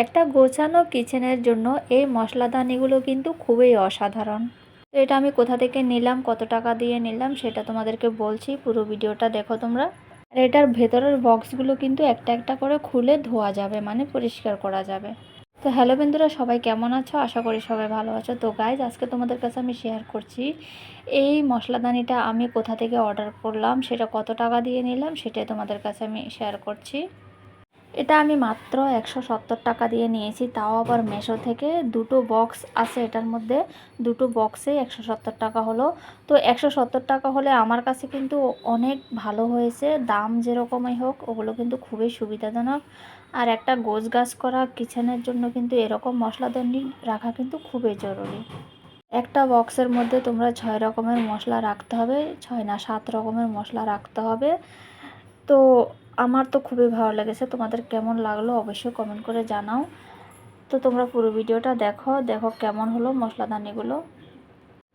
একটা গোছানো কিচেনের জন্য এই মশলাদানিগুলো কিন্তু খুবই অসাধারণ। তো এটা আমি কোথা থেকে নিলাম, কত টাকা দিয়ে নিলাম সেটা তোমাদেরকে বলছি, পুরো ভিডিওটা দেখো তোমরা। আর এটার ভেতরের বক্সগুলো কিন্তু একটা একটা করে খুলে ধোয়া যাবে, মানে পরিষ্কার করা যাবে। তো হ্যালো বন্ধুরা, সবাই কেমন আছো? আশা করি সবাই ভালো আছো। তো গাইজ, আজকে তোমাদের কাছে আমি শেয়ার করছি এই মশলাদানিটা আমি কোথা থেকে অর্ডার করলাম, সেটা কত টাকা দিয়ে নিলাম সেটাই তোমাদের কাছে আমি শেয়ার করছি। এটা আমি মাত্র 170 টাকা দিয়ে নিয়েছি, তাও আবার মেশো থেকে। দুটো বক্স আছে এটার মধ্যে, দুটো বক্সে 170 টাকা হলো। তো 170 টাকা হলে আমার কাছে কিন্তু অনেক ভালো হয়েছে। দাম যেরকমই হোক, ওগুলো কিন্তু খুবই সুবিধাজনক। আর একটা গোছগাছ করা কিচেনের জন্য কিন্তু এরকম মশলাদানি রাখা কিন্তু খুবই জরুরি। একটা বক্সের মধ্যে তোমরা 6 রকমের মশলা রাখতে হবে, 6 না 7 রকমের মশলা রাখতে হবে। তো আমার তো খুবই ভালো লেগেছে, তোমাদের কেমন লাগলো অবশ্যই কমেন্ট করে জানাও। তো তোমরা পুরো ভিডিওটা দেখো, দেখো কেমন হলো মশলাদানিগুলো।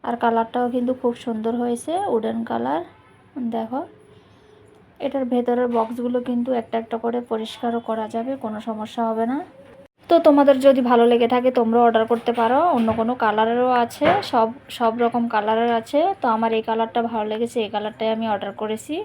আর কালারটাও কিন্তু খুব সুন্দর হয়েছে, উডেন কালার। দেখো, এটার ভেতরের বক্সগুলো কিন্তু একটা একটা করে পরিষ্কারও করা যাবে, কোনো সমস্যা হবে না। তো তোমাদের যদি ভালো লেগে থাকে তোমরা অর্ডার করতে পারো। অন্য কোনো কালারেরও আছে, সব সব রকম কালারের আছে। তো আমার এই কালারটা ভালো লেগেছে, এই কালারটাই আমি অর্ডার করেছি।